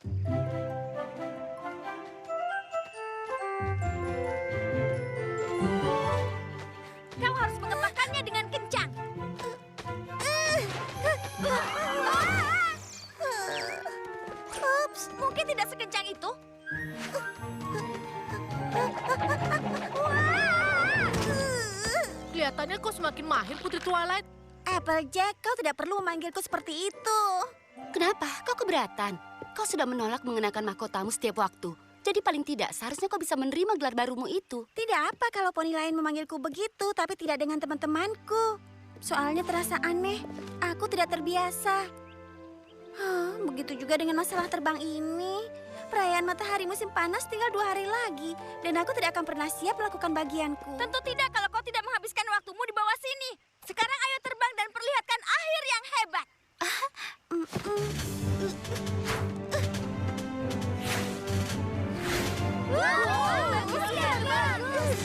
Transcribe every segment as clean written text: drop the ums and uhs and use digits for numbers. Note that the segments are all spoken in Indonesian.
Kau harus mengepakkannya dengan kencang. Ups, mungkin tidak sekencang itu. Kelihatannya kau semakin mahir, Putri Twilight. Applejack, kau tidak perlu memanggilku seperti itu. Kenapa? Kau keberatan? Kau sudah menolak mengenakan mahkotamu setiap waktu. Jadi paling tidak seharusnya kau bisa menerima gelar barumu itu. Tidak apa kalau poni lain memanggilku begitu, tapi tidak dengan teman-temanku. Soalnya terasa aneh, aku tidak terbiasa. Begitu juga dengan masalah terbang ini. Perayaan matahari musim panas tinggal 2 hari lagi, dan aku tidak akan pernah siap melakukan bagianku. Tentu tidak kalau kau tidak menghabiskan waktumu di bawah sini. Sekarang ayo terbang dan perlihatkan akhir yang hebat. Bagus ya, bagus.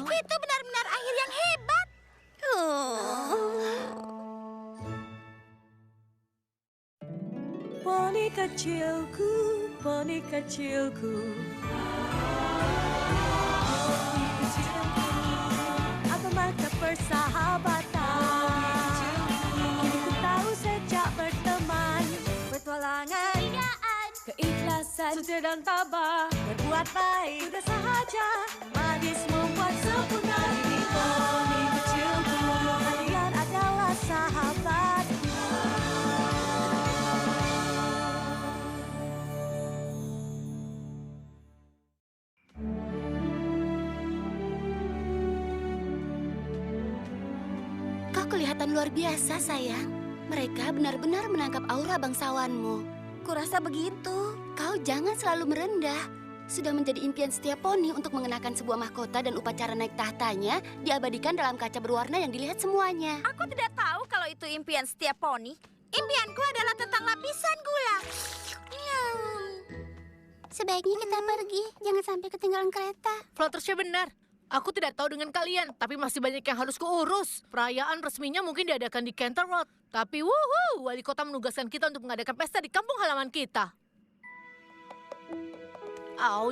Itu benar-benar akhir yang hebat. Poni kecilku, poni kecilku. Apa makna persahabatan? Kini ku tahu sejak berteman, petualangan, keikhlasan, setia dan tabah, berbuat baik, sudah sahaja, manis membuat sempurna. Ini poni kecilku, kalian adalah sahabat. Kau kelihatan luar biasa, sayang. Mereka benar-benar menangkap aura bangsawanmu. Kurasa begitu. Kau jangan selalu merendah. Sudah menjadi impian setiap poni untuk mengenakan sebuah mahkota dan upacara naik tahtanya diabadikan dalam kaca berwarna yang dilihat semuanya. Aku tidak tahu kalau itu impian setiap poni. Impianku adalah tentang lapisan gula. Sebaiknya kita pergi, jangan sampai ketinggalan kereta. Fluttershy benar. Aku tidak tahu dengan kalian, tapi masih banyak yang harus kuurus. Perayaan resminya mungkin diadakan di Canterlot. Tapi wali kota menugaskan kita untuk mengadakan pesta di kampung halaman kita.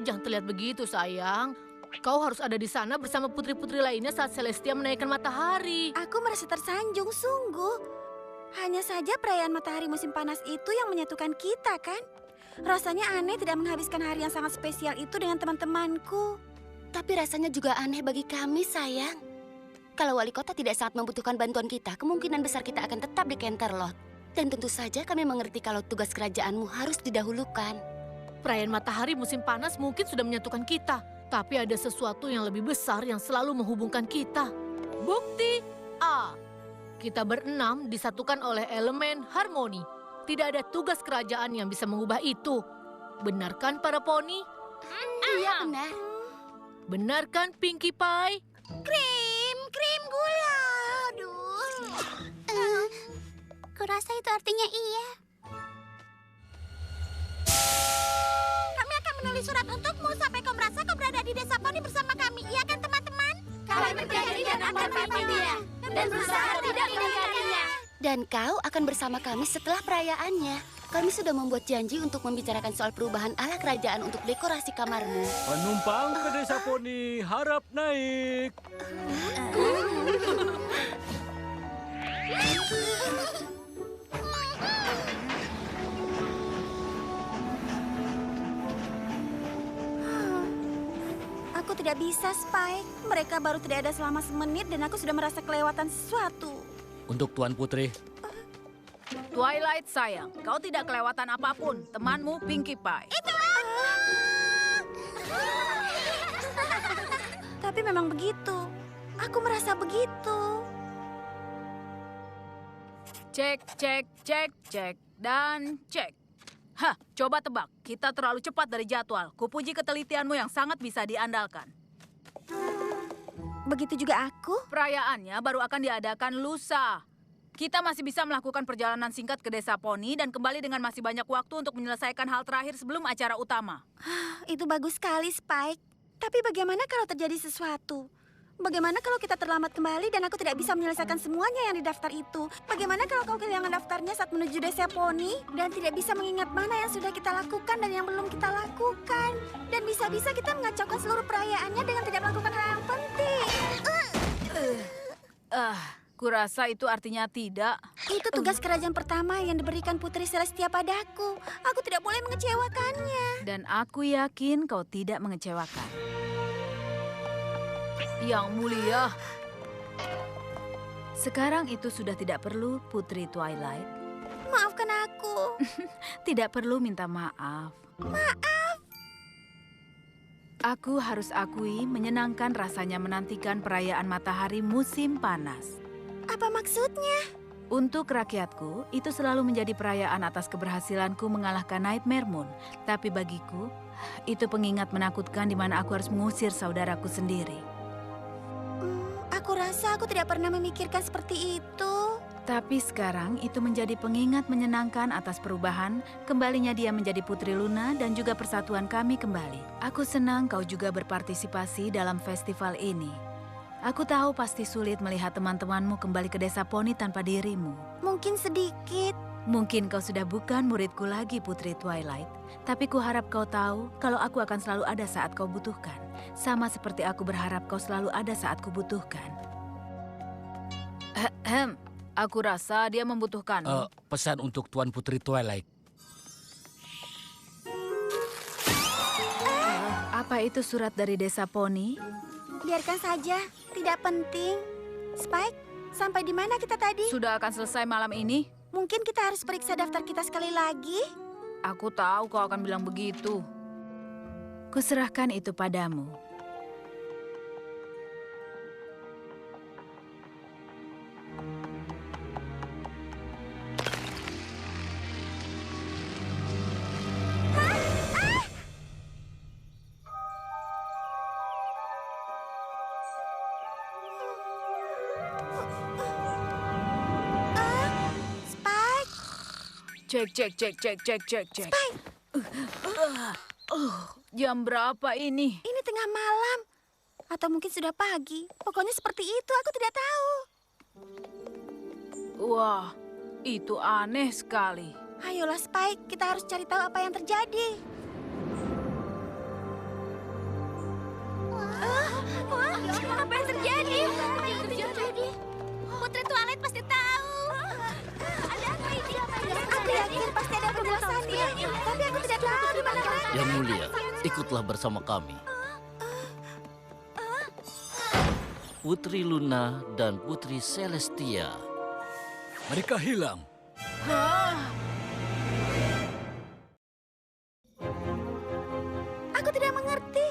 Jangan terlihat begitu, sayang. Kau harus ada di sana bersama putri-putri lainnya saat Celestia menaikkan matahari. Aku merasa tersanjung sungguh. Hanya saja perayaan matahari musim panas itu yang menyatukan kita, kan? Rasanya aneh tidak menghabiskan hari yang sangat spesial itu dengan teman-temanku. Tapi rasanya juga aneh bagi kami, sayang. Kalau wali kota tidak sangat membutuhkan bantuan kita, kemungkinan besar kita akan tetap di Canterlot. Dan tentu saja kami mengerti kalau tugas kerajaanmu harus didahulukan. Perayaan matahari musim panas mungkin sudah menyatukan kita. Tapi ada sesuatu yang lebih besar yang selalu menghubungkan kita. Bukti A. Kita berenam disatukan oleh elemen harmoni. Tidak ada tugas kerajaan yang bisa mengubah itu. Benarkan para poni? Iya, benar. Benarkan Pinkie Pie? Krim gula. Aduh. Kurasa itu artinya iya. Kami akan menulis surat untukmu sampai kau merasa kau berada di desa poni bersama kami. Iya kan, teman-teman? Kami berjanji dan akan mengikutinya dan berusaha tidak mengingkarinya. Dan kau akan bersama kami setelah perayaannya. Kami sudah membuat janji untuk membicarakan soal perubahan ala kerajaan untuk dekorasi kamarmu. Penumpang ke desa poni harap naik. Aku tidak bisa, Spike. Mereka baru tidak ada selama semenit dan aku sudah merasa kelewatan sesuatu. Untuk Tuan Putri, Twilight sayang, kau tidak kelewatan apapun. Temanmu Pinkie Pie. Itu aku! Tapi memang begitu. Aku merasa begitu. Cek, dan cek. Hah, coba tebak. Kita terlalu cepat dari jadwal. Kupuji ketelitianmu yang sangat bisa diandalkan. Begitu juga aku. Perayaannya baru akan diadakan lusa. Kita masih bisa melakukan perjalanan singkat ke desa Poni dan kembali dengan masih banyak waktu untuk menyelesaikan hal terakhir sebelum acara utama. Itu bagus sekali, Spike. Tapi bagaimana kalau terjadi sesuatu? Bagaimana kalau kita terlambat kembali dan aku tidak bisa menyelesaikan semuanya yang di daftar itu? Bagaimana kalau kau kehilangan daftarnya saat menuju desa Poni dan tidak bisa mengingat mana yang sudah kita lakukan dan yang belum kita lakukan? Dan bisa-bisa kita mengacaukan seluruh perayaannya dengan tidak melakukan hal yang penting. Kurasa itu artinya tidak. Itu tugas kerajaan pertama yang diberikan Putri Celestia padaku. Aku tidak boleh mengecewakannya. Dan aku yakin kau tidak mengecewakan. Yang mulia. Sekarang itu sudah tidak perlu, Putri Twilight. Maafkan aku. Tidak perlu minta maaf. Maaf. Aku harus akui menyenangkan rasanya menantikan perayaan matahari musim panas. Apa maksudnya? Untuk rakyatku, itu selalu menjadi perayaan atas keberhasilanku mengalahkan Nightmare Moon. Tapi bagiku, itu pengingat menakutkan di mana aku harus mengusir saudaraku sendiri. Aku rasa aku tidak pernah memikirkan seperti itu. Tapi sekarang itu menjadi pengingat menyenangkan atas perubahan, kembalinya dia menjadi Putri Luna dan juga persatuan kami kembali. Aku senang kau juga berpartisipasi dalam festival ini. Aku tahu pasti sulit melihat teman-temanmu kembali ke desa Poni tanpa dirimu. Mungkin sedikit. Mungkin kau sudah bukan muridku lagi, Putri Twilight. Tapi kuharap kau tahu kalau aku akan selalu ada saat kau butuhkan. Sama seperti aku berharap kau selalu ada saat kubutuhkan. Aku rasa dia membutuhkanmu. Pesan untuk Tuan Putri Twilight. Apa itu surat dari desa Poni? Biarkan saja, tidak penting. Spike, sampai di mana kita tadi? Sudah akan selesai malam ini? Mungkin kita harus periksa daftar kita sekali lagi. Aku tahu kau akan bilang begitu. Kuserahkan itu padamu. Spike, Cek. Jam berapa ini? ini tengah malam. Atau mungkin sudah pagi. Pokoknya seperti itu, aku tidak tahu. Wah, itu aneh sekali. Ayolah Spike, kita harus cari tahu apa yang terjadi. Apa yang terjadi? Apa yang terjadi? Putri Twilight pasti tahu. Ada apa ini? Aku yakin pasti ada penjelasannya. Tapi aku tidak tahu di mana mereka. Yang mulia, ikutlah bersama kami. Putri Luna dan Putri Celestia. Mereka hilang. Aku tidak mengerti.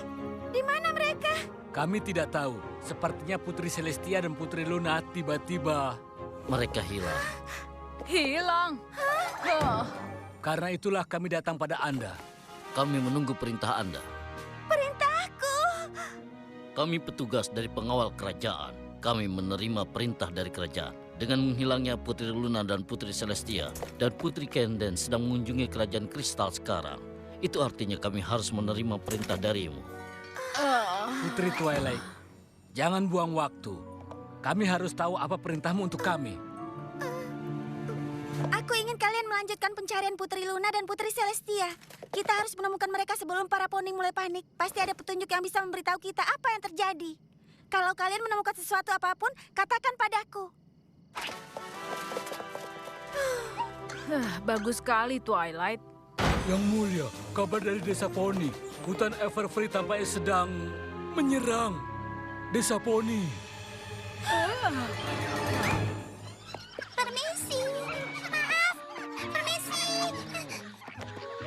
Di mana mereka? Kami tidak tahu. Sepertinya Putri Celestia dan Putri Luna tiba-tiba. Mereka hilang. Hilang. Karena itulah kami datang pada Anda. Kami menunggu perintah Anda. Perintahku. Kami petugas dari pengawal kerajaan. Kami menerima perintah dari kerajaan. Dengan menghilangnya Putri Luna dan Putri Celestia dan Putri Kenden sedang mengunjungi kerajaan kristal sekarang. Itu artinya kami harus menerima perintah darimu. Putri Twilight, jangan buang waktu. Kami harus tahu apa perintahmu untuk kami. Aku ingin kalian melanjutkan pencarian Putri Luna dan Putri Celestia. Kita harus menemukan mereka sebelum para poni mulai panik. Pasti ada petunjuk yang bisa memberitahu kita apa yang terjadi. Kalau kalian menemukan sesuatu apapun, katakan padaku. Bagus sekali, Twilight. Yang mulia, kabar dari desa Poni. Hutan Everfree tampaknya sedang menyerang desa Poni. Permisi. Maaf. Permisi.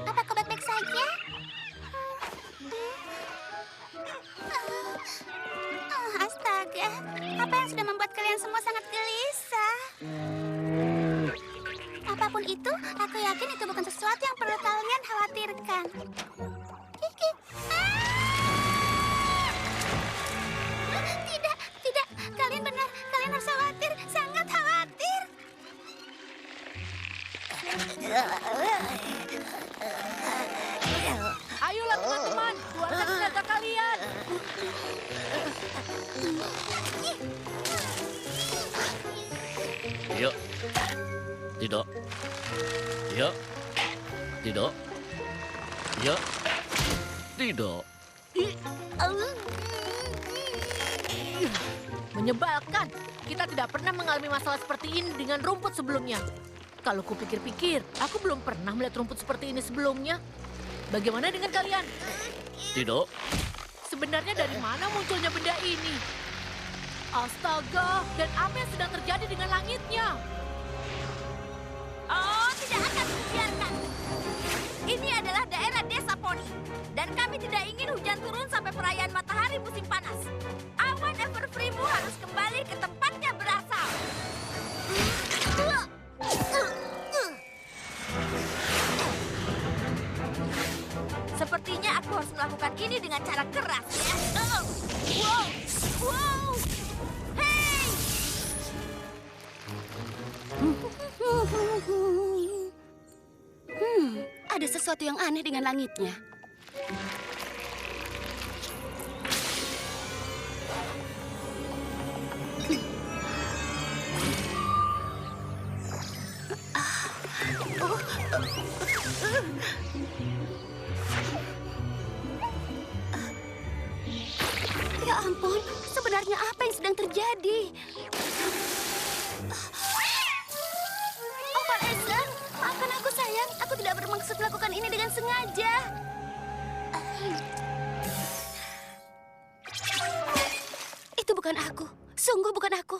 Apa kau baik-baik saja? Astaga. Apa yang sudah membuat kalian semua sangat gelisah? Apapun itu, aku yakin itu bukan sesuatu yang perlu kalian khawatirkan. Kiki. Tidak Ayolah teman-teman, keluarkan tenaga kalian. Ya. Tidak. Ya. Tidak. Ya. Tidak. Menyebalkan. Kita tidak pernah mengalami masalah seperti ini dengan rumput sebelumnya. Kalau kupikir-pikir, aku belum pernah melihat rumput seperti ini sebelumnya. Bagaimana dengan kalian? Tidak. Sebenarnya dari mana munculnya benda ini? Astaga, dan apa yang sedang terjadi dengan langitnya? Oh, tidak akan kubiarkan. Ini adalah daerah desa Poni. Dan kami tidak ingin hujan turun sampai perayaan matahari musim panas. Awan Everfree-mu harus kembali ke tempatnya berasal. Sepertinya aku harus melakukan ini dengan cara keras, ya. Wow! Wow! Hey! Ada sesuatu yang aneh dengan langitnya. Ya ampun, sebenarnya apa yang sedang terjadi? Oh, Pak Eisen, maafkan aku sayang. Aku tidak bermaksud melakukan ini dengan sengaja. Itu bukan aku. Sungguh bukan aku.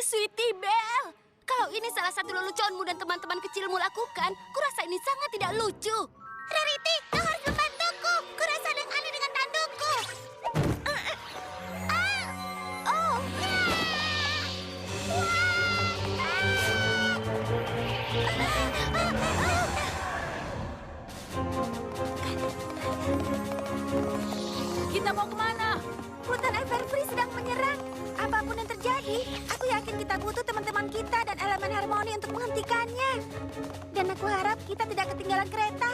Sweetie Belle, kalau ini salah satu leluconmu dan teman-teman kecilmu lakukan, kurasa ini sangat tidak lucu. Rarity, kau harus membantuku. Kurasa ada yang aneh dengan tandukku. Oh. Kita mau kemana? Hutan Everfree sedang menyerang. Apapun yang terjadi, aku yakin kita butuh teman-teman kita dan elemen harmoni untuk menghentikannya. Dan aku harap kita tidak ketinggalan kereta.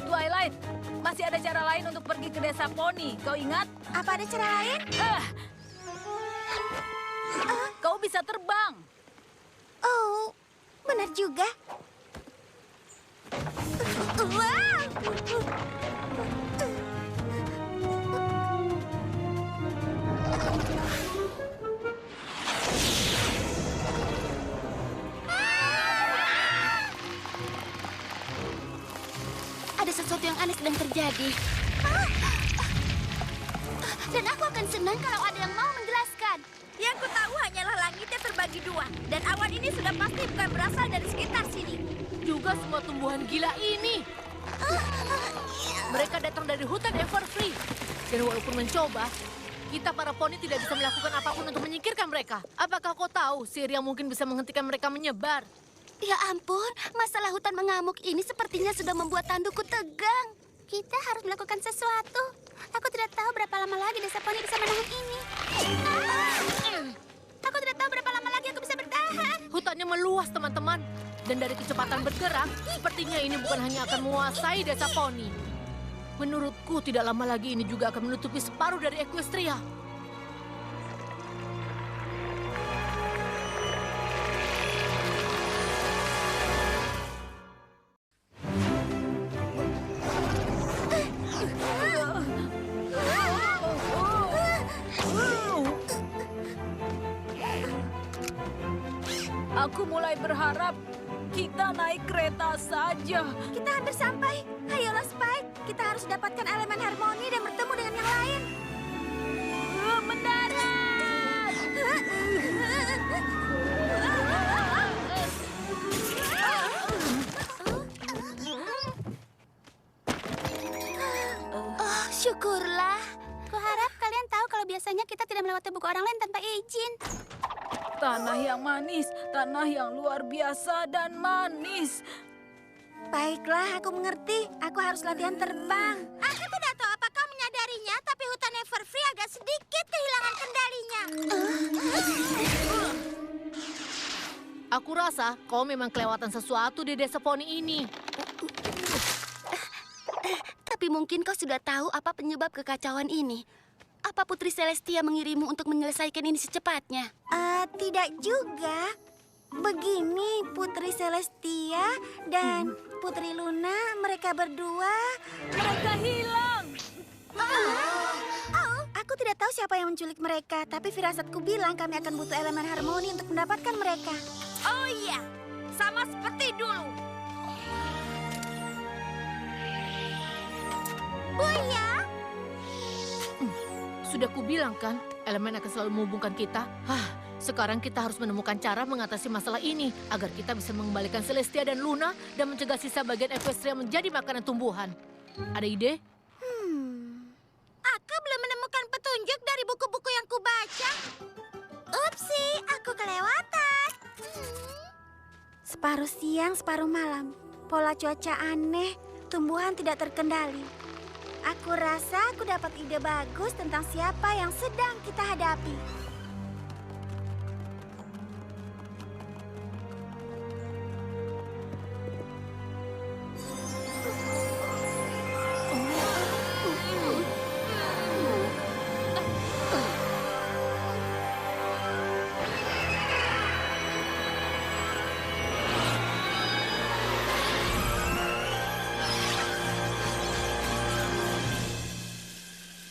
Twilight, masih ada cara lain untuk pergi ke desa Poni. Kau ingat? Apa ada cara lain? Kau bisa terbang. Oh, benar juga. Wow! Ada sesuatu yang aneh sedang terjadi. Dan aku akan senang kalau ada yang mau menjelaskan. Yang ku tahu hanyalah langitnya terbagi dua. Dan awan ini sudah pasti bukan berasal dari sekitar sini. Juga semua tumbuhan gila ini. Mereka datang dari hutan Everfree. Dan walaupun mencoba, kita para poni tidak bisa melakukan apapun untuk menyingkirkan mereka. Apakah kau tahu sihir yang mungkin bisa menghentikan mereka menyebar? Ya ampun, masalah hutan mengamuk ini sepertinya sudah membuat tandukku tegang. Kita harus melakukan sesuatu. Aku tidak tahu berapa lama lagi desa Poni bisa menahan ini. Aku tidak tahu berapa lama lagi aku bisa bertahan. Hutannya meluas, teman-teman. Dan dari kecepatan bergerak, sepertinya ini bukan hanya akan menguasai desa Poni. Menurutku, tidak lama lagi ini juga akan menutupi separuh dari Equestria. Aku mulai berharap kita naik kereta saja. Kita hampir sampai. Ayolah, Spike. Kita harus dapatkan elemen harmoni dan bertemu dengan yang lain. Mendarat! Oh, syukurlah. Kuharap kalian tahu kalau biasanya kita tidak melewati buku orang lain tanpa izin. Tanah yang manis, tanah yang luar biasa dan manis. Baiklah, aku mengerti. Aku harus latihan terbang. Aku tidak tahu apakah menyadarinya, tapi hutan Everfree agak sedikit kehilangan kendalinya. Aku rasa kau memang kelewatan sesuatu di desa poni ini. Tapi mungkin kau sudah tahu apa penyebab kekacauan ini. Apa Putri Celestia mengirimmu untuk menyelesaikan ini secepatnya? Tidak juga. Begini, Putri Celestia dan Putri Luna, mereka berdua... Mereka hilang. Aku tidak tahu siapa yang menculik mereka, tapi firasatku bilang kami akan butuh elemen harmoni untuk mendapatkan mereka. Oh iya, sama seperti dulu. Buaya! Sudah kubilang kan, elemen akan selalu menghubungkan kita. Sekarang kita harus menemukan cara mengatasi masalah ini agar kita bisa mengembalikan Celestia dan Luna dan mencegah sisa bagian Equestria menjadi makanan tumbuhan. Ada ide? Aku belum menemukan petunjuk dari buku-buku yang kubaca. Upsi, aku kelewatan. Separuh siang, separuh malam. Pola cuaca aneh, tumbuhan tidak terkendali. Aku rasa aku dapat ide bagus tentang siapa yang sedang kita hadapi.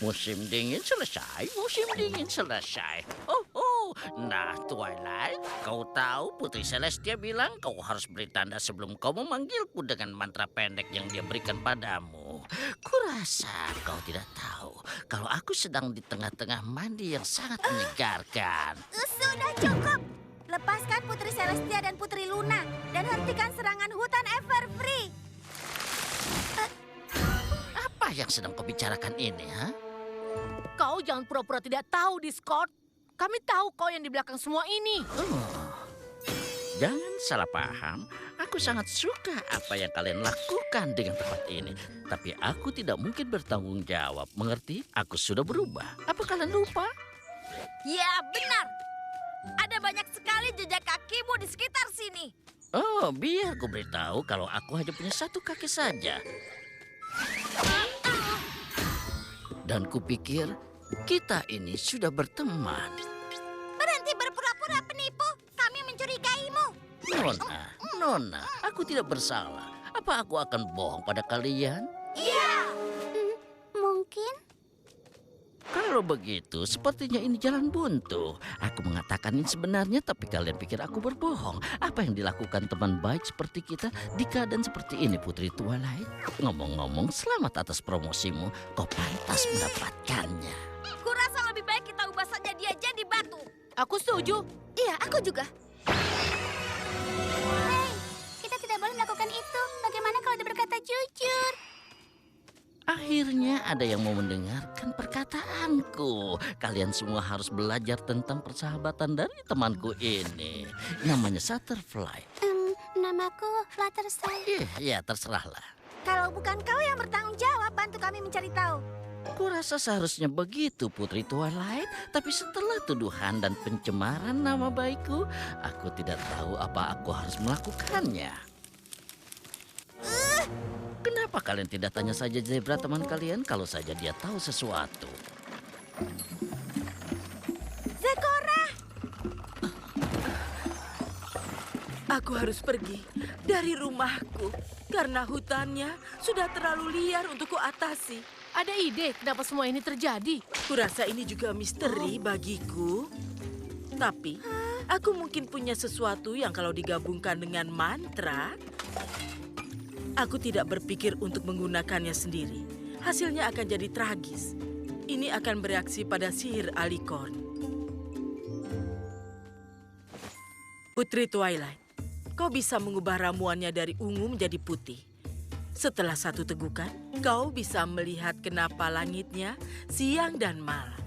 Musim dingin selesai, musim dingin selesai. Nah Twilight, kau tahu Putri Celestia bilang kau harus beri tanda sebelum kau memanggilku dengan mantra pendek yang dia berikan padamu. Kurasa kau tidak tahu kalau aku sedang di tengah-tengah mandi yang sangat menyegarkan. Sudah cukup. Lepaskan Putri Celestia dan Putri Luna dan hentikan serangan hutan Everfree. Apa yang sedang kau bicarakan ini, ha? Kau jangan pura-pura tidak tahu, Discord. Kami tahu kau yang di belakang semua ini. Jangan salah paham, aku sangat suka apa yang kalian lakukan dengan tempat ini. Tapi aku tidak mungkin bertanggung jawab, mengerti? Aku sudah berubah. Apa kalian lupa? Ya, benar. Ada banyak sekali jejak kakimu di sekitar sini. Oh, biar ku beritahu kalau aku hanya punya satu kaki saja. Dan kupikir kita ini sudah berteman. Berhenti berpura-pura penipu. Kami mencurigaimu. Nona, aku tidak bersalah. Apa aku akan bohong pada kalian? Mungkin. Kalau begitu, sepertinya ini jalan buntu. Aku mengatakan ini sebenarnya, tapi kalian pikir aku berbohong. Apa yang dilakukan teman baik seperti kita di keadaan seperti ini, Putri Twilight? Ngomong-ngomong, selamat atas promosimu. Kau pantas mendapatkannya. Kurasa lebih baik kita ubah saja dia jadi batu. Aku setuju. Iya, aku juga. Hei, kita tidak boleh melakukan itu. Bagaimana kalau dia berkata jujur? Akhirnya ada yang mau mendengarkan perkataanku. Kalian semua harus belajar tentang persahabatan dari temanku ini. Namanya Shutterfly. Namaku Fluttershy. Ya, terserahlah. Kalau bukan kau yang bertanggung jawab, bantu kami mencari tahu. Kurasa seharusnya begitu, Putri Twilight. Tapi setelah tuduhan dan pencemaran nama baikku, aku tidak tahu apa aku harus melakukannya. Kenapa kalian tidak tanya saja Zebra teman kalian kalau saja dia tahu sesuatu? Zecora! Aku harus pergi dari rumahku karena hutannya sudah terlalu liar untuk kuatasi. Ada ide kenapa semua ini terjadi? Kurasa ini juga misteri bagiku. Tapi aku mungkin punya sesuatu yang kalau digabungkan dengan mantra, aku tidak berpikir untuk menggunakannya sendiri. Hasilnya akan jadi tragis. Ini akan bereaksi pada sihir Alicorn. Putri Twilight, kau bisa mengubah ramuannya dari ungu menjadi putih. Setelah satu tegukan, kau bisa melihat kenapa langitnya siang dan malam.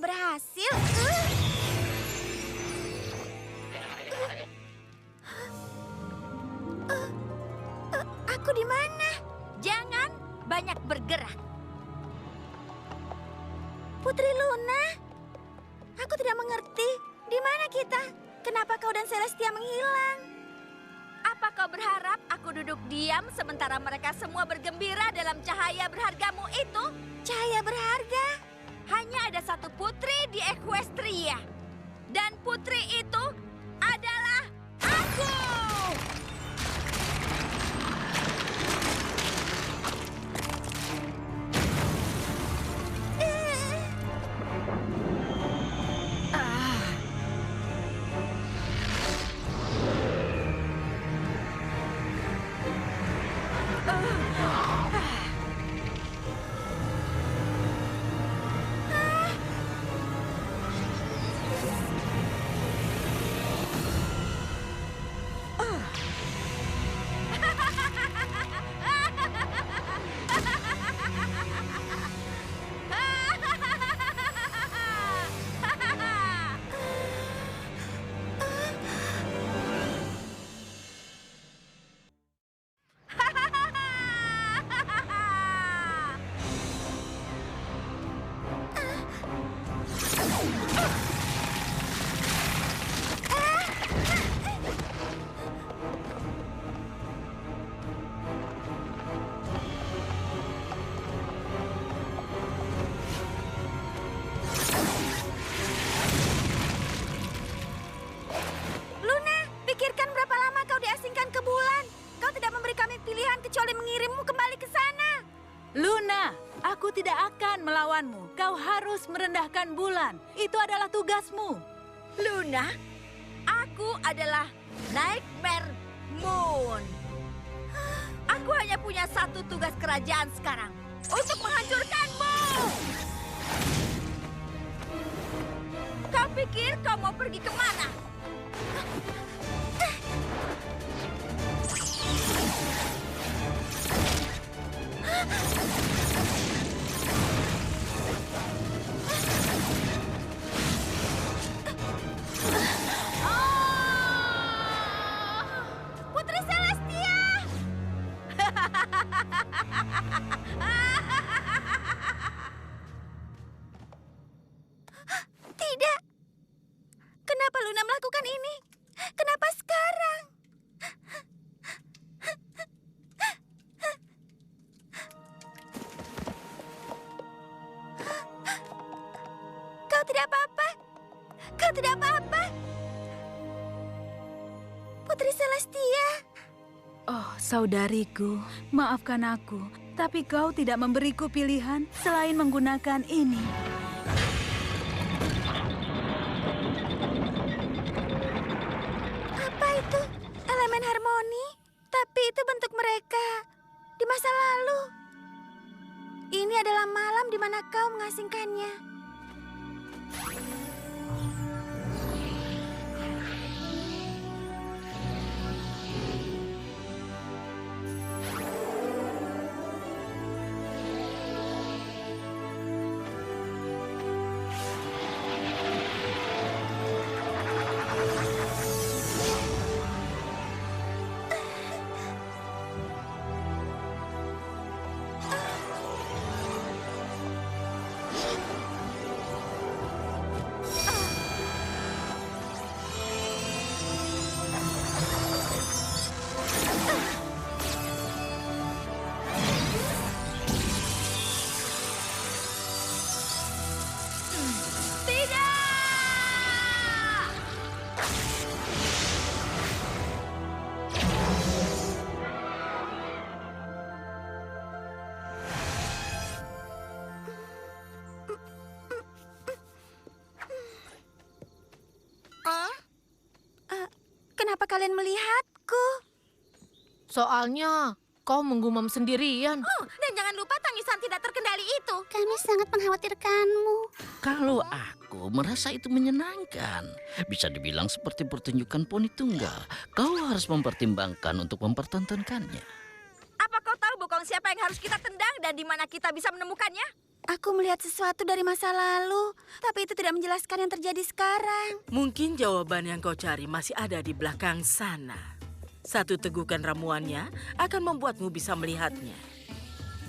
berhasil. Aku di mana? Jangan banyak bergerak. Putri Luna? Aku tidak mengerti. Di mana kita? Kenapa kau dan Celestia menghilang? Apa kau berharap aku duduk diam sementara mereka semua bergembira dalam cahaya berhargamu itu? Cahaya berharga. Hanya ada satu putri di Equestria. Dan putri itu adalah aku! Luna, pikirkan berapa lama kau diasingkan ke bulan. Kau tidak memberi kami pilihan kecuali mengirimmu kembali ke sana. Luna, aku tidak akan melawanmu. Kau harus merendahkan bulan. Itu adalah tugasmu. Luna, aku adalah Nightmare Moon. Aku hanya punya satu tugas kerajaan sekarang, untuk menghancurkanmu. Kau pikir kau mau pergi kemana? Putri Celestia! Tidak. Kenapa Luna melakukan ini? Kenapa sekarang? Kau tidak apa-apa? Kau tidak apa-apa? Putri Celestia. Oh, saudariku, maafkan aku. Tapi kau tidak memberiku pilihan selain menggunakan ini. Apa itu? Elemen harmoni? Tapi itu bentuk mereka di masa lalu. Ini adalah malam di mana kau mengasingkannya. Kenapa kalian melihatku? Soalnya kau menggumam sendirian. Dan jangan lupa tangisan tidak terkendali itu. Kami sangat mengkhawatirkanmu. Kalau aku merasa itu menyenangkan. Bisa dibilang seperti pertunjukan poni tunggal. Kau harus mempertimbangkan untuk mempertontonkannya. Apa kau tahu bokong siapa yang harus kita tendang dan di mana kita bisa menemukannya? Aku melihat sesuatu dari masa lalu, tapi itu tidak menjelaskan yang terjadi sekarang. Mungkin jawaban yang kau cari masih ada di belakang sana. Satu tegukan ramuannya akan membuatmu bisa melihatnya.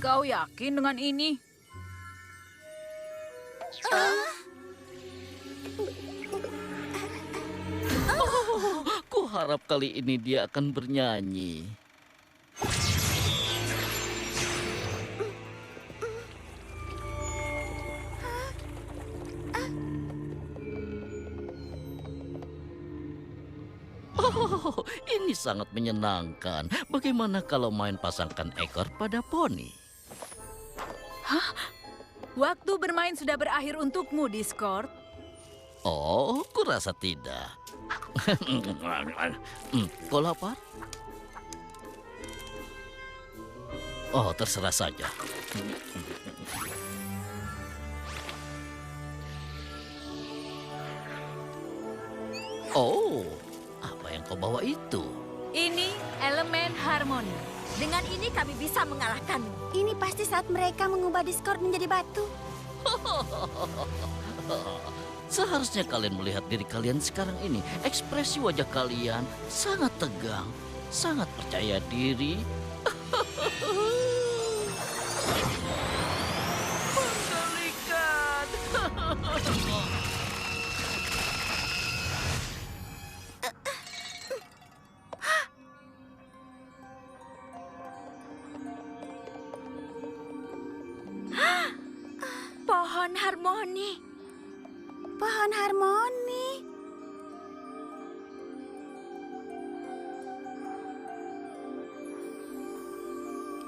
Kau yakin dengan ini? Ku harap kali ini dia akan bernyanyi. Oh, ini sangat menyenangkan. Bagaimana kalau main pasangkan ekor pada poni? Waktu bermain sudah berakhir untukmu, Discord. Oh, kurasa tidak. Kau lapar? Oh, terserah saja. Oh, apa yang kau bawa itu? Ini elemen harmoni. Dengan ini kami bisa mengalahkanmu. Ini pasti saat mereka mengubah Discord menjadi batu. Seharusnya kalian melihat diri kalian sekarang ini. Ekspresi wajah kalian sangat tegang, sangat percaya diri. Mengerikan. Pohon harmoni. Pohon harmoni.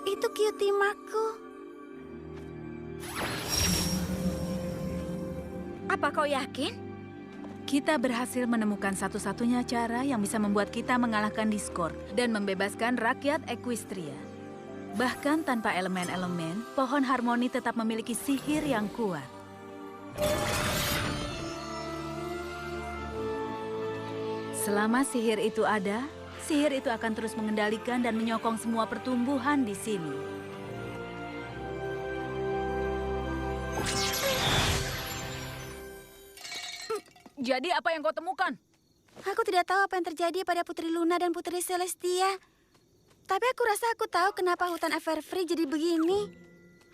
Itu Kyutimaku. Apa kau yakin? Kita berhasil menemukan satu-satunya cara yang bisa membuat kita mengalahkan Discord dan membebaskan rakyat Equestria. Bahkan tanpa elemen-elemen, pohon harmoni tetap memiliki sihir yang kuat. Selama sihir itu ada, sihir itu akan terus mengendalikan dan menyokong semua pertumbuhan di sini. Jadi apa yang kau temukan? Aku tidak tahu apa yang terjadi pada Putri Luna dan Putri Celestia. Tapi aku rasa aku tahu kenapa hutan Everfree jadi begini.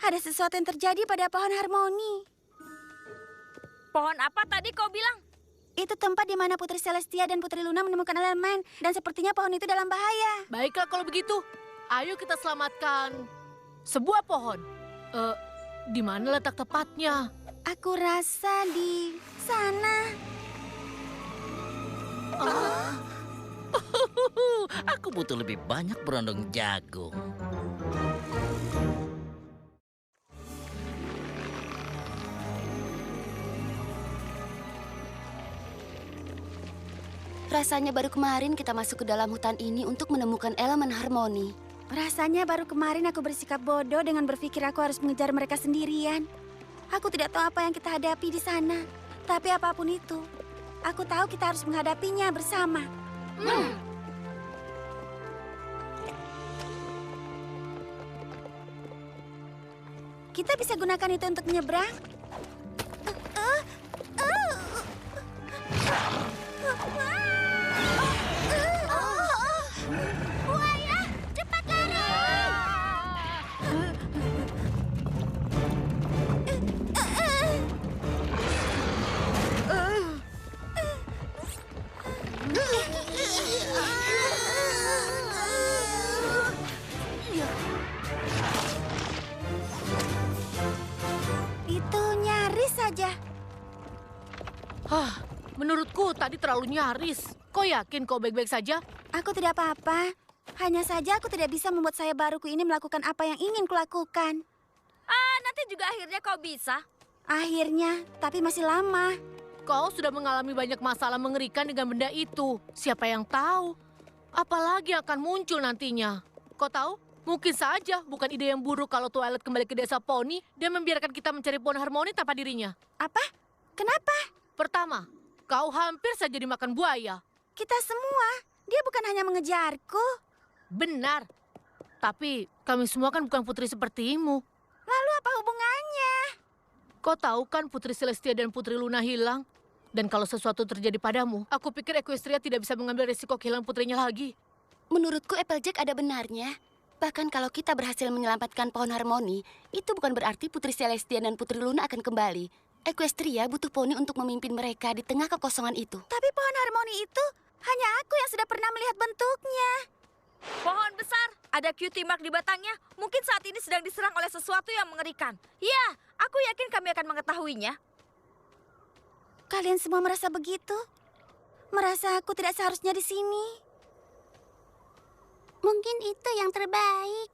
Ada sesuatu yang terjadi pada pohon harmoni. Pohon apa tadi kau bilang? Itu tempat di mana Putri Celestia dan Putri Luna menemukan elemen. Dan sepertinya pohon itu dalam bahaya. Baiklah kalau begitu. Ayo kita selamatkan sebuah pohon. Di mana letak tepatnya? Aku rasa di sana. Aku butuh lebih banyak berondong jagung. Rasanya baru kemarin kita masuk ke dalam hutan ini untuk menemukan elemen harmoni. Rasanya baru kemarin aku bersikap bodoh dengan berpikir aku harus mengejar mereka sendirian. Aku tidak tahu apa yang kita hadapi di sana. Tapi apapun itu, aku tahu kita harus menghadapinya bersama. Kita bisa gunakan itu untuk menyeberang. Buaya, cepat lari! Itu nyaris saja. Menurutku tadi terlalu nyaris. Kau yakin kau baik-baik saja? Aku tidak apa-apa. Hanya saja aku tidak bisa membuat saya baruku ini melakukan apa yang ingin kulakukan. Nanti juga akhirnya kau bisa. Akhirnya, tapi masih lama. Kau sudah mengalami banyak masalah mengerikan dengan benda itu. Siapa yang tahu? Apalagi yang akan muncul nantinya. Kau tahu? Mungkin saja bukan ide yang buruk kalau Twilight kembali ke desa Poni dan membiarkan kita mencari pohon harmoni tanpa dirinya. Apa? Kenapa? Pertama, kau hampir saja dimakan buaya. Kita semua. Dia bukan hanya mengejarku. Benar. Tapi kami semua kan bukan putri sepertimu. Lalu apa hubungannya? Kau tahu kan Putri Celestia dan Putri Luna hilang? Dan kalau sesuatu terjadi padamu, aku pikir Equestria tidak bisa mengambil risiko kehilangan putrinya lagi. Menurutku Applejack ada benarnya. Bahkan kalau kita berhasil menyelamatkan pohon harmoni, itu bukan berarti Putri Celestia dan Putri Luna akan kembali. Equestria butuh poni untuk memimpin mereka di tengah kekosongan itu. Tapi pohon harmoni itu hanya aku yang sudah pernah melihat bentuknya. Pohon besar, ada cutie mark di batangnya. Mungkin saat ini sedang diserang oleh sesuatu yang mengerikan. Ya, aku yakin kami akan mengetahuinya. Kalian semua merasa begitu? Merasa aku tidak seharusnya di sini? Mungkin itu yang terbaik.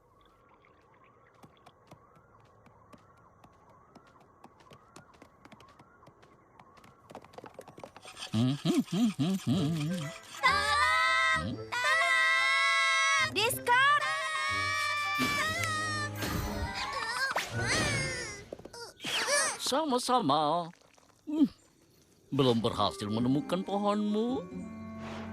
Discord! Sama-sama. Belum berhasil menemukan pohonmu.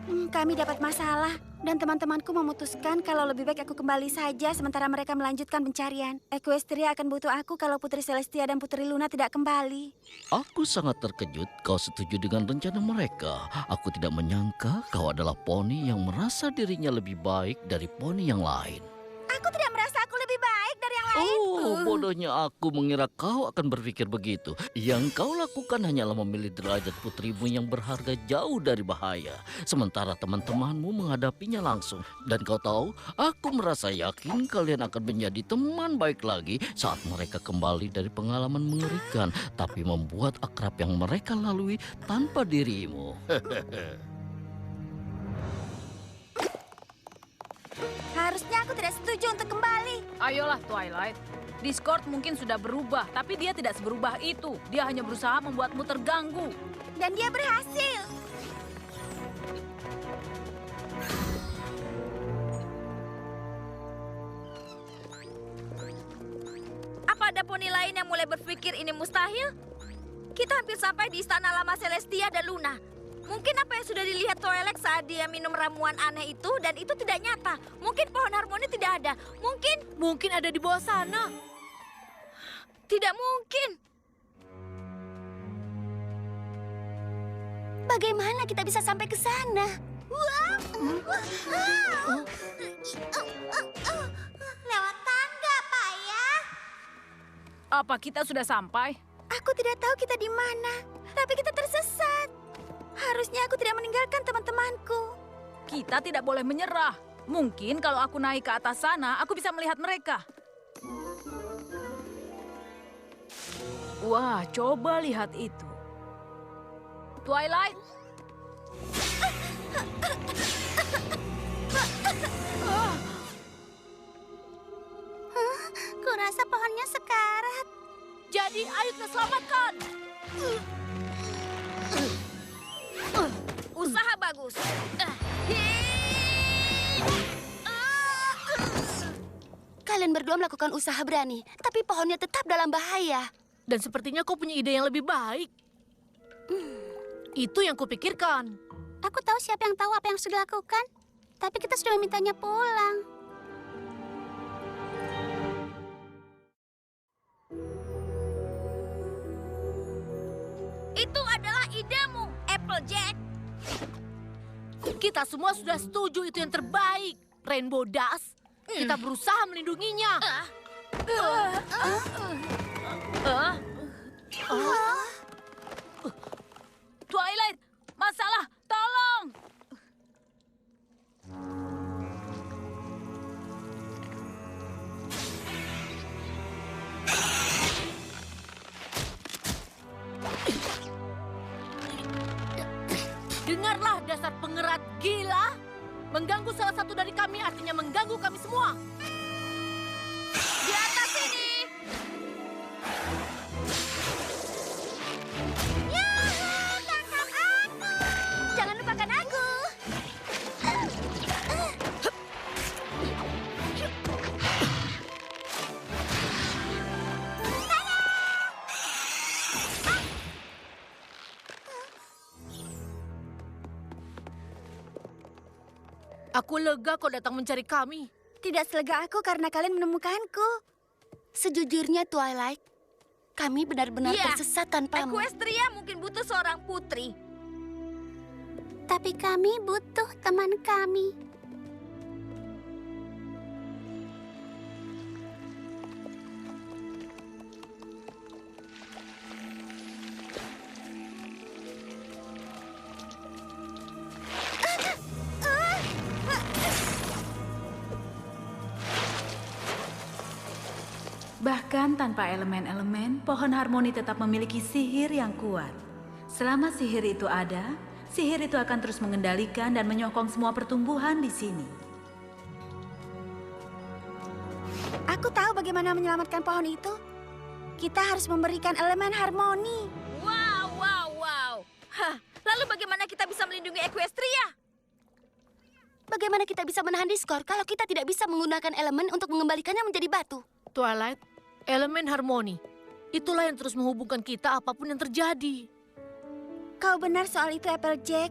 Kami dapat masalah dan teman-temanku memutuskan kalau lebih baik aku kembali saja sementara mereka melanjutkan pencarian. Equestria akan butuh aku kalau Putri Celestia dan Putri Luna tidak kembali. Aku sangat terkejut kau setuju dengan rencana mereka. Aku tidak menyangka kau adalah poni yang merasa dirinya lebih baik dari poni yang lain. Aku tidak merasa aku lebih baik dari yang lain. Oh, bodohnya aku mengira kau akan berpikir begitu. Yang kau lakukan hanyalah memilih derajat putrimu yang berharga jauh dari bahaya. Sementara teman-temanmu menghadapinya langsung. Dan kau tahu, aku merasa yakin kalian akan menjadi teman baik lagi saat mereka kembali dari pengalaman mengerikan. Tapi membuat akrab yang mereka lalui tanpa dirimu. Harusnya aku tidak setuju untuk kembali. Ayolah Twilight. Discord mungkin sudah berubah, tapi dia tidak seberubah itu. Dia hanya berusaha membuatmu terganggu. Dan dia berhasil. Apa ada poni lain yang mulai berpikir ini mustahil? Kita hampir sampai di istana lama Celestia dan Luna. Mungkin apa yang sudah dilihat Twilight saat dia minum ramuan aneh itu dan itu tidak nyata. Mungkin pohon harmoni tidak ada. Mungkin ada di bawah sana. Tidak mungkin. Bagaimana kita bisa sampai ke sana? Lewat tangga, Pak ya. Apa kita sudah sampai? Aku tidak tahu kita di mana, tapi kita tersesat. Harusnya aku tidak meninggalkan teman-temanku. Kita tidak boleh menyerah. Mungkin kalau aku naik ke atas sana, aku bisa melihat mereka. Wah, coba lihat itu. Twilight. Kurasa pohonnya sekarat. Jadi ayo kita selamatkan. Usaha bagus. Kalian berdua melakukan usaha berani, tapi pohonnya tetap dalam bahaya. Dan sepertinya kau punya ide yang lebih baik. Itu yang kupikirkan. Aku tahu siapa yang tahu apa yang sudah dilakukan. Tapi kita sudah memintanya pulang. Itu adalah idemu, Applejack. Kita semua sudah setuju itu yang terbaik. Rainbow Dash. Kita berusaha melindunginya. Twilight, masalah, tolong. Dengarlah dasar pengerat gila. Mengganggu salah satu dari kami artinya mengganggu kami semua. Di atas sini. Jangan lupakan aku. Aku lega kau datang mencari kami. Tidak selega aku karena kalian menemukanku. Sejujurnya Twilight, Kami benar-benar Iya, tersesat tanpamu. Equestria mungkin butuh seorang putri. Tapi kami butuh teman kami. Bahkan tanpa elemen-elemen, pohon harmoni tetap memiliki sihir yang kuat. Selama sihir itu ada, sihir itu akan terus mengendalikan dan menyokong semua pertumbuhan di sini. Aku tahu bagaimana menyelamatkan pohon itu. Kita harus memberikan elemen harmoni. Wow, wow, wow. Hah, lalu bagaimana kita bisa melindungi Equestria? Bagaimana kita bisa menahan Discord kalau kita tidak bisa menggunakan elemen untuk mengembalikannya menjadi batu? Twilight, elemen harmoni. Itulah yang terus menghubungkan kita apapun yang terjadi. Kau benar soal itu, Applejack.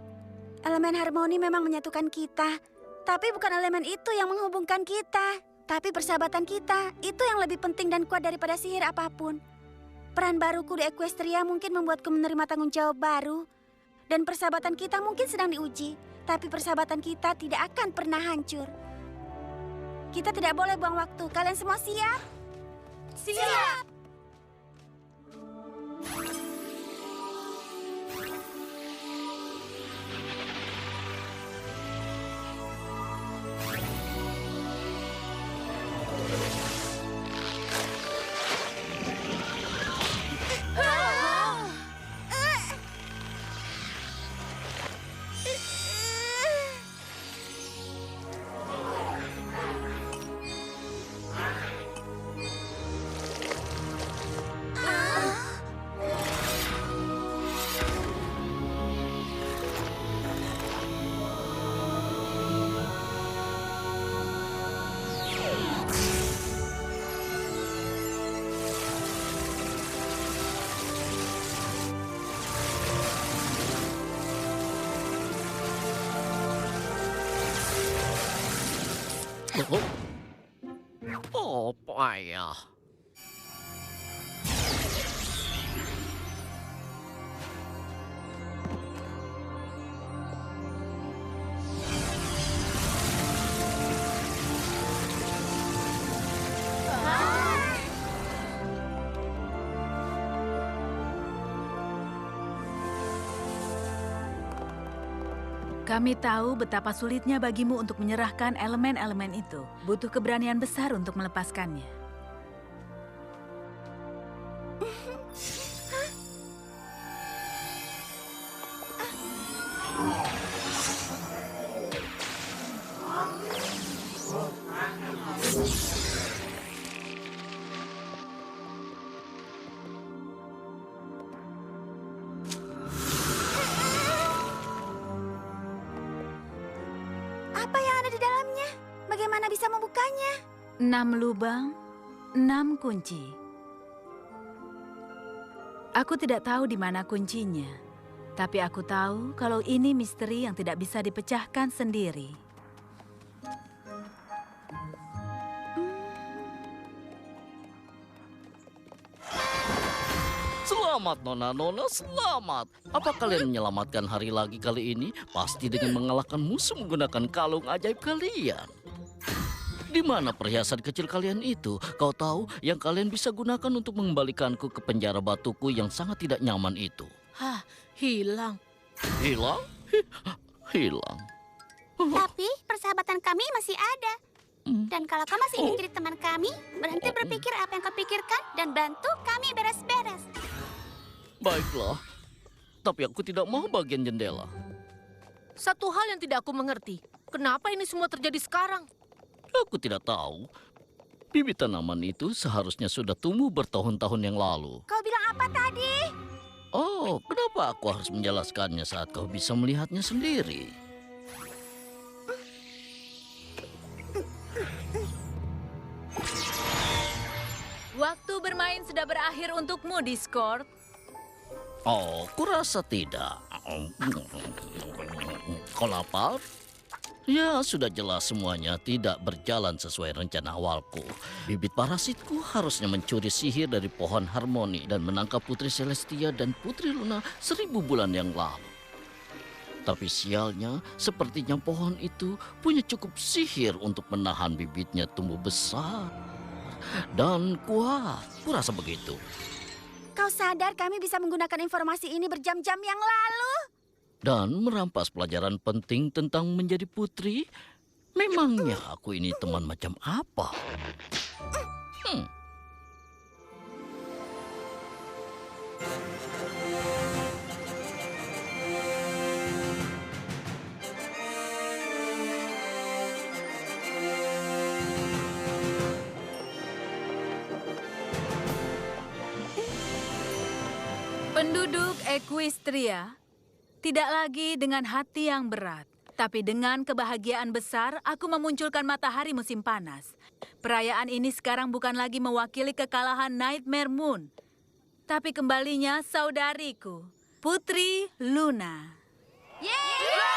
Elemen harmoni memang menyatukan kita. Tapi bukan elemen itu yang menghubungkan kita. Tapi persahabatan kita, itu yang lebih penting dan kuat daripada sihir apapun. Peran baruku di Equestria mungkin membuatku menerima tanggung jawab baru. Dan persahabatan kita mungkin sedang diuji. Tapi persahabatan kita tidak akan pernah hancur. Kita tidak boleh buang waktu. Kalian semua siap? Siap! Oh, payah. Kami tahu betapa sulitnya bagimu untuk menyerahkan elemen-elemen itu. Butuh keberanian besar untuk melepaskannya. Apa yang ada di dalamnya? Bagaimana bisa membukanya? 6 lubang, 6 kunci. Aku tidak tahu di mana kuncinya, tapi aku tahu kalau ini misteri yang tidak bisa dipecahkan sendiri. Selamat, Nona-Nona, selamat. Apa kalian menyelamatkan hari lagi kali ini? Pasti dengan mengalahkan musuh menggunakan kalung ajaib kalian. Di mana perhiasan kecil kalian itu? Kau tahu yang kalian bisa gunakan untuk mengembalikanku ke penjara batuku yang sangat tidak nyaman itu. Hah, hilang. Hilang? Hilang. Tapi persahabatan kami masih ada. Dan kalau kau masih ingin jadi teman kami, berhenti berpikir apa yang kau pikirkan dan bantu kami beres-beres. Baiklah. Tapi aku tidak mau bagian jendela. Satu hal yang tidak aku mengerti. Kenapa ini semua terjadi sekarang? Aku tidak tahu. Bibit tanaman itu seharusnya sudah tumbuh bertahun-tahun yang lalu. Kau bilang apa tadi? Oh, kenapa aku harus menjelaskannya saat kau bisa melihatnya sendiri? Waktu bermain sudah berakhir untukmu, Discord. Oh, kurasa tidak. Kau lapar? Ya, sudah jelas semuanya tidak berjalan sesuai rencana awalku. Bibit parasitku harusnya mencuri sihir dari pohon harmoni dan menangkap Putri Celestia dan Putri Luna 1000 bulan yang lalu. Tapi sialnya, sepertinya pohon itu punya cukup sihir untuk menahan bibitnya tumbuh besar dan kuat. Kurasa begitu. Kau sadar kami bisa menggunakan informasi ini berjam-jam yang lalu? Dan merampas pelajaran penting tentang menjadi putri? Memangnya aku ini teman macam apa? Penduduk Equestria, tidak lagi dengan hati yang berat, tapi dengan kebahagiaan besar aku memunculkan matahari musim panas. Perayaan ini sekarang bukan lagi mewakili kekalahan Nightmare Moon, tapi kembalinya saudariku, Putri Luna. Yeay!